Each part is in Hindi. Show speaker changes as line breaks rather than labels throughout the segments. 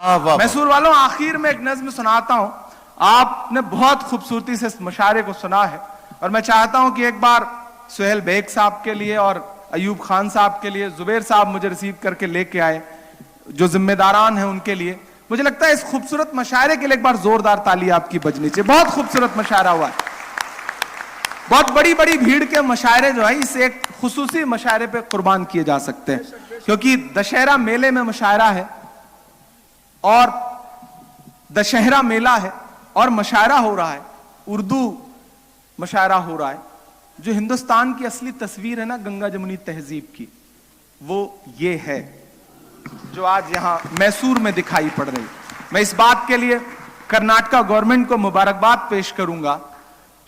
मैसूर वालों, आखिर में एक नज्म सुनाता हूं। आपने बहुत खूबसूरती से इस मुशायरे को सुना है और मैं चाहता हूं कि एक बार सुहेल बेग साहब के लिए और अयूब खान साहब के लिए जुबैर साहब मुझे रिसीव करके लेके आए, जो जिम्मेदारान हैं उनके लिए। मुझे लगता है इस खूबसूरत मुशायरे के लिए एक बार जोरदार ताली आपकी बजनी चाहिए। बहुत खूबसूरत मुशायरा हुआ है। बहुत बड़ी बड़ी भीड़ के मुशायरे जो है इस एक खुसूसी मुशायरे पे कुर्बान किए जा सकते हैं, क्योंकि दशहरा मेले में मुशायरा है और दशहरा मेला है और मुशायरा हो रहा है, उर्दू मुशायरा हो रहा है। जो हिंदुस्तान की असली तस्वीर है ना गंगा जमुनी तहजीब की, वो ये है जो आज यहां मैसूर में दिखाई पड़ रही है। मैं इस बात के लिए कर्नाटका गवर्नमेंट को मुबारकबाद पेश करूंगा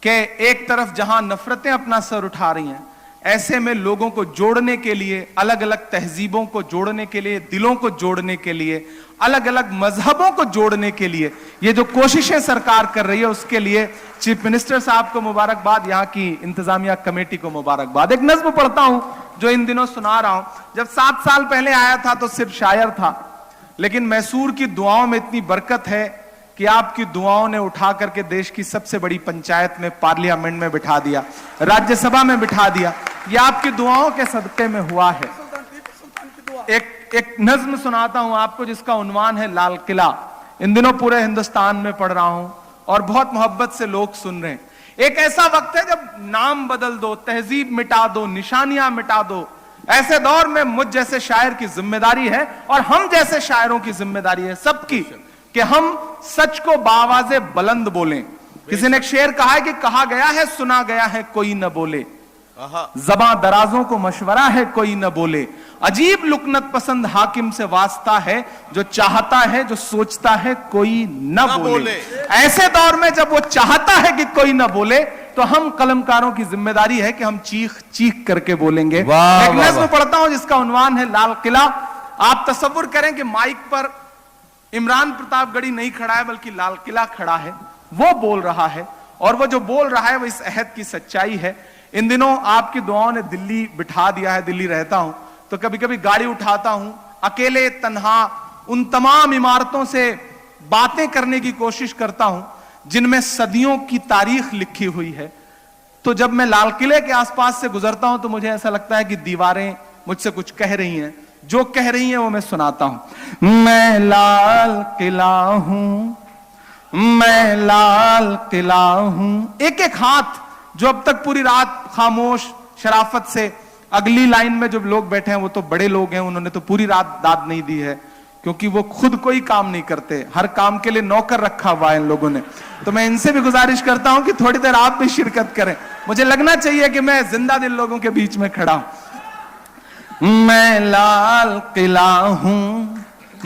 कि एक तरफ जहां नफरतें अपना सर उठा रही हैं, ऐसे में लोगों को जोड़ने के लिए, अलग अलग तहजीबों को जोड़ने के लिए, दिलों को जोड़ने के लिए, अलग अलग मजहबों को जोड़ने के लिए ये जो कोशिशें सरकार कर रही है, उसके लिए चीफ मिनिस्टर साहब को मुबारकबाद, यहाँ की इंतजामिया कमेटी को मुबारकबाद। एक नज्म पढ़ता हूं जो इन दिनों सुना रहा हूं। जब 7 साल पहले आया था तो सिर्फ शायर था, लेकिन मैसूर की दुआओं में इतनी बरकत है कि आपकी दुआओं ने उठा करके देश की सबसे बड़ी पंचायत में, पार्लियामेंट में बिठा दिया, राज्यसभा में बिठा दिया। यह आपकी दुआओं के सदके में हुआ है। एक नज्म सुनाता हूं आपको जिसका उन्वान है लाल किला। इन दिनों पूरे हिंदुस्तान में पढ़ रहा हूं और बहुत मोहब्बत से लोग सुन रहे हैं। एक ऐसा वक्त है जब नाम बदल दो, तहजीब मिटा दो, निशानियां मिटा दो। ऐसे दौर में मुझ जैसे शायर की जिम्मेदारी है और हम जैसे शायरों की जिम्मेदारी है सबकी कि हम सच को बावाज़े बुलंद बोलें। किसी ने एक शेर कहा है कि कहा गया है सुना गया है कोई न बोले, ज़बां दराजों को मशवरा है कोई न बोले। अजीब लुकनत पसंद हाकिम से वास्ता है, जो चाहता है जो सोचता है कोई न बोले। ऐसे दौर में जब वो चाहता है कि कोई न बोले, तो हम कलमकारों की जिम्मेदारी है कि हम चीख चीख करके बोलेंगे। एक नज्म पढ़ता हूं जिसका उन्वान है लाल किला। आप तसव्वुर करें कि माइक पर इमरान प्रतापगढ़ी नहीं खड़ा है बल्कि लाल किला खड़ा है, वो बोल रहा है और वो जो बोल रहा है वो इस अहद की सच्चाई है। इन दिनों आपकी दुआओं ने दिल्ली बिठा दिया है। दिल्ली रहता हूं तो कभी कभी गाड़ी उठाता हूं, अकेले तन्हा उन तमाम इमारतों से बातें करने की कोशिश करता हूं जिनमें सदियों की तारीख लिखी हुई है। तो जब मैं लाल किले के आसपास से गुजरता हूं तो मुझे ऐसा लगता है कि दीवारें मुझसे कुछ कह रही हैं। जो कह रही हैं वो मैं सुनाता हूं। मैं लाल किला हूं, मैं लाल किला हूं। एक एक हाथ जो अब तक पूरी रात खामोश शराफत से, अगली लाइन में जो लोग बैठे हैं वो तो बड़े लोग हैं, उन्होंने तो पूरी रात दाद नहीं दी है क्योंकि वो खुद कोई काम नहीं करते, हर काम के लिए नौकर रखा हुआ है इन लोगों ने। तो मैं इनसे भी गुजारिश करता हूं कि थोड़ी देर आप भी शिरकत करें। मुझे लगना चाहिए कि मैं जिंदा दिल लोगों के बीच में खड़ा हूं। मैं लाल किला हूं,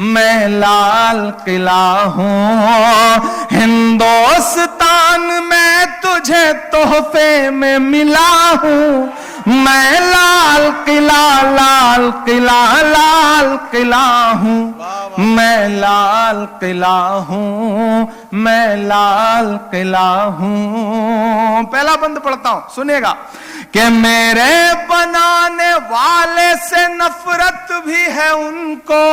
मैं लाल किला हूं, हिंदुस्तान में तुझे तोहफे में मिला हूं। मैं लाल किला, लाल किला, लाल किला हूं, मैं लाल किला हूं, मैं लाल किला हूं। पहला बंद पढ़ता हूं, सुनेगा कि मेरे बनाने वाले से नफरत भी है उनको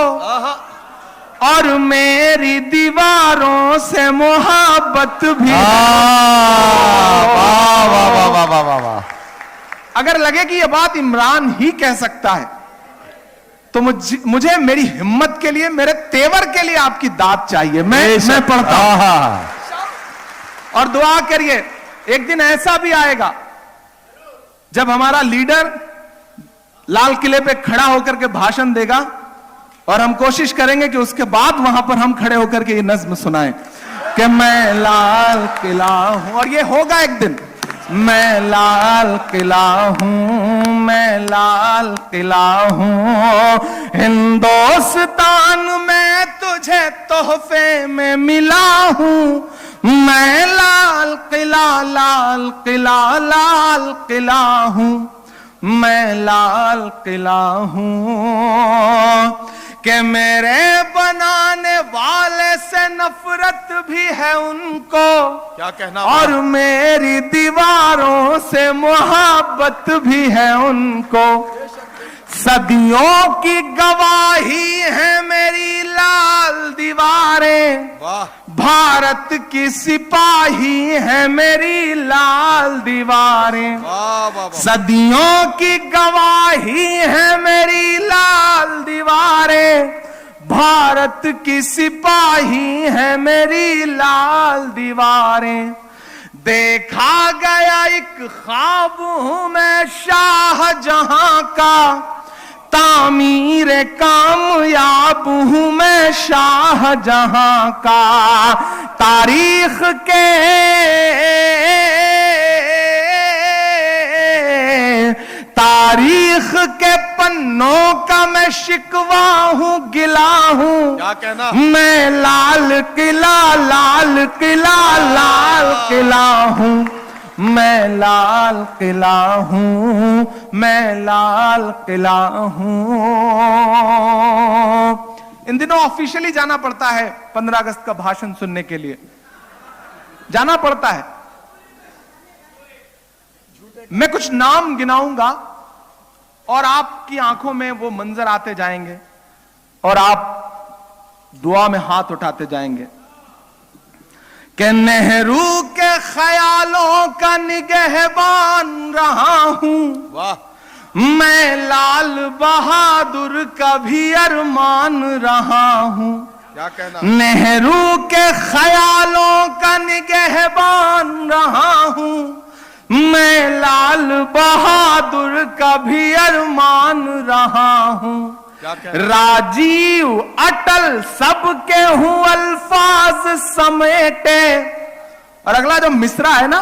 और मेरी दीवारों से मोहब्बत भी। अगर लगे कि यह बात इमरान ही कह सकता है तो मुझे मेरी हिम्मत के लिए, मेरे तेवर के लिए आपकी दाद चाहिए। मैं पढ़ता हूं और दुआ करिए। एक दिन ऐसा भी आएगा जब हमारा लीडर लाल किले पे खड़ा होकर के भाषण देगा और हम कोशिश करेंगे कि उसके बाद वहां पर हम खड़े होकर के ये नज्म सुनाएं कि मैं लाल किला हूं। और ये होगा एक दिन। मैं लाल किला हूं, मैं लाल किला हूं, हिंदुस्तान में तुझे तोहफे में मिला हूं। मैं लाल किला, लाल किला, लाल किला हूं, मैं लाल किला हूं। कि मेरे बनाने वाले से नफरत भी है उनको,
क्या कहना,
और मेरी दीवारों से मोहब्बत भी है उनको। सदियों की गवाही है मेरी लाल दीवार भारत की सिपाही है मेरी लाल दीवारें, सदियों की गवाही है मेरी लाल दीवारें, भारत की सिपाही है मेरी लाल दीवारें। देखा गया एक ख्वाब हूं मैं शाहजहां का, तामीर कामयाब हूं मैं शाहजहां का, तारीख के पन्नों का मैं शिकवा हूं, गिला हूं।
क्या कहना?
मैं लाल किला लाल किला लाल किला हूं, मैं लाल किला हूं, मैं लाल किला हूं। इन दिनों ऑफिशियली जाना पड़ता है 15 अगस्त का भाषण सुनने के लिए, जाना पड़ता है। मैं कुछ नाम गिनाऊंगा और आपकी आंखों में वो मंजर आते जाएंगे और आप दुआ में हाथ उठाते जाएंगे कि नेहरू के ख्यालों का निगहबान रहा हूं,
वाह।
मैं लाल बहादुर का भी अरमान रहा हूं।
क्या कहना?
नेहरू के ख्यालों का निगहबान रहा हूं, मैं लाल बहादुर का भी अरमान रहा हूं। राजीव अटल सबके हूं अल्फाज समेटे। और अगला जो मिसरा है ना,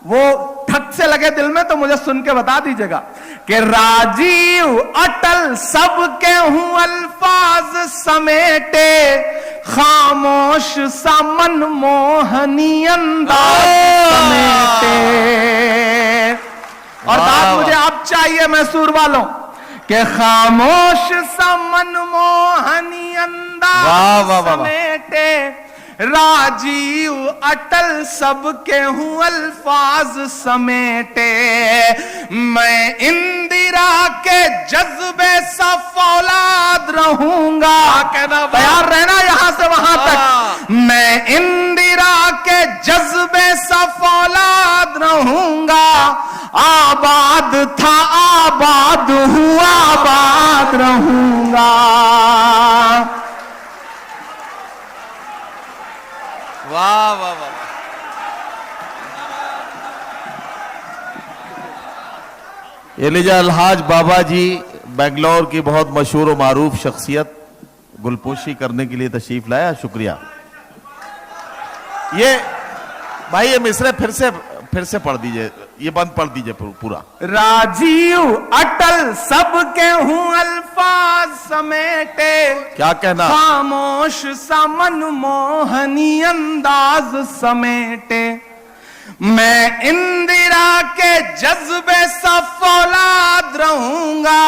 वो ठक से लगे दिल में तो मुझे सुन के बता दीजिएगा कि राजीव अटल सबके हूं अल्फाज समेटे, खामोश सा मनमोहनी अंदाज समेटे। और बात मुझे आप चाहिए मैसूर वालों कि खामोश सा मनमोहनी अंदाज समेटे, राजीव अटल सबके हूं अल्फाज समेटे। मैं इंदिरा के जज्बे सा फौलाद रहूंगा। तैयार रहना यहां से वहां तक। मैं इंदिरा के जज्बे सा फौलाद रहूंगा, आबाद था आबाद हूं आबाद रहूंगा।
वाह वाह वाह। एलिजा अलहाज बाबा जी बेंगलोर की बहुत मशहूर और मारूफ शख्सियत गुलपोशी करने के लिए तशरीफ लाया, शुक्रिया। ये भाई ये मिसरे फिर से पढ़ दीजिए, ये बंद पढ़ दीजिए पूरा।
राजीव अटल सबके हूं अल्फाज समेटे,
क्या कहना?
खामोश सा मनमोहनी अंदाज समेटे। मैं इंदिरा के जज्बे सा फौलाद रहूंगा,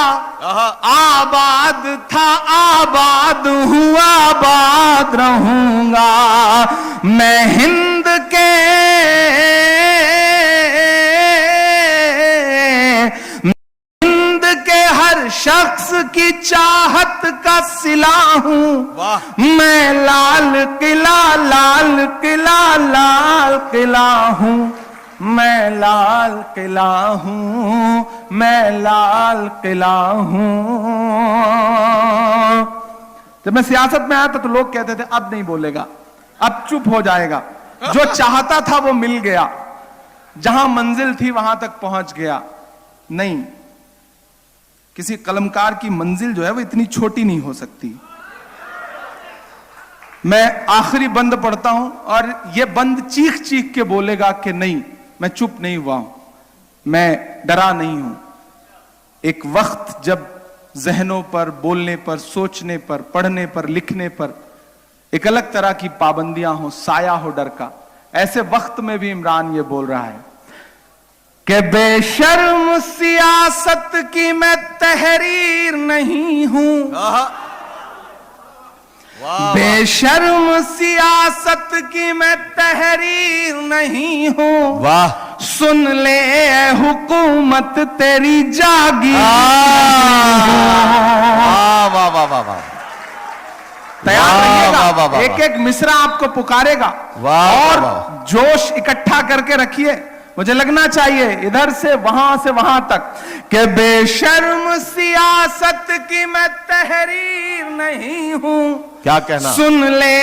आबाद था आबाद हूं आबाद रहूंगा। मैं हिंद के हर शख्स की चाहत का सिला हूं, मैं लाल किला लाल किला लाल किला हूं, मैं लाल किला हूं, मैं लाल किला हूं। जब मैं सियासत में आया था तो लोग कहते थे अब नहीं बोलेगा, अब चुप हो जाएगा। जो चाहता था वो मिल गया, जहां मंजिल थी वहां तक पहुंच गया। नहीं, किसी कलमकार की मंजिल जो है वो इतनी छोटी नहीं हो सकती। मैं आखिरी बंद पढ़ता हूं और ये बंद चीख चीख के बोलेगा कि नहीं, मैं चुप नहीं हुआ हूं, मैं डरा नहीं हूं। एक वक्त जब जहनों पर, बोलने पर, सोचने पर, पढ़ने पर, लिखने पर एक अलग तरह की पाबंदियां हो, साया हो डर का, ऐसे वक्त में भी इमरान ये बोल रहा है कि बेशर्म सियासत की मैं तहरीर नहीं हूं, बेशर्म सियासत की मैं तहरीर नहीं हूं।
वाह,
सुन ले हुकूमत तेरी जागी।
वाह वाह वाह वाह।
तैयार
वाह,
रहिएगा,
वाह, वाह, वाह,
एक एक मिसरा आपको पुकारेगा
वाह,
और
वाह।
जोश इकट्ठा करके रखिए। मुझे लगना चाहिए इधर से वहां तक कि बेशर्म सियासत की मैं तहरीर नहीं हूं,
क्या कहना,
सुन ले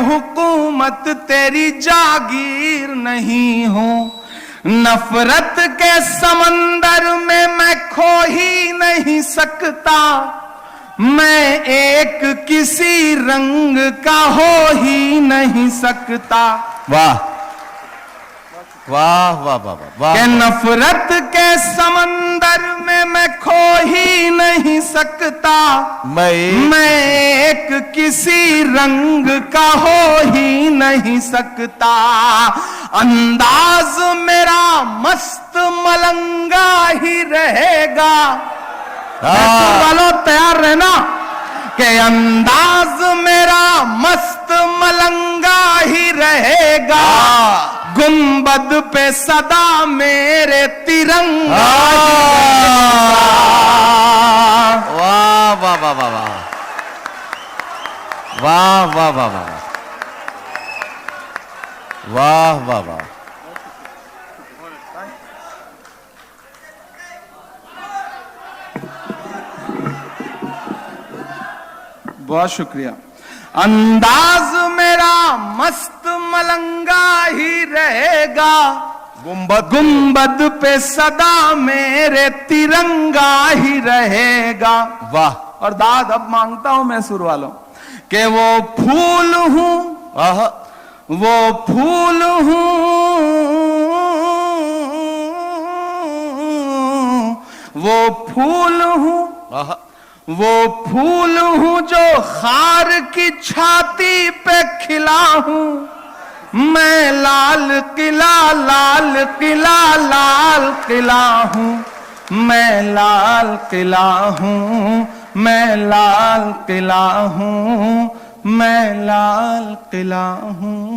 हुकूमत तेरी जागीर नहीं हूं, नफरत के समंदर में मैं खो ही नहीं सकता, मैं एक किसी रंग का हो ही नहीं सकता।
वाह वाह वाह वाह वाह,
कि नफरत के समंदर में मैं खो ही नहीं सकता, मैं एक किसी रंग का हो ही नहीं सकता, अंदाज मेरा मस्त मलंगा ही रहेगा। वालों तैयार रहना कि अंदाज मेरा मस्त मलंगा ही रहेगा, गुंबद पे सदा मेरे तिरंगा।
वाह वाह वाह वाह वाह वाह वाह वाह वाह वाह वाह वाह।
बहुत शुक्रिया। अंदाज मेरा मस्त मलंगा ही रहेगा, गुंबद पे सदा मेरे तिरंगा ही रहेगा।
वाह।
और दाद अब मांगता हूं मैं सुर वालों कि वो फूल हूं, वो फूल हूं, वो फूल हूं, वो फूल हूं जो खार की छाती पे खिला हूं, मैं लाल किला लाल किला लाल किला हूं, मैं लाल किला हूं, मैं लाल किला हूं, मैं लाल किला हूं।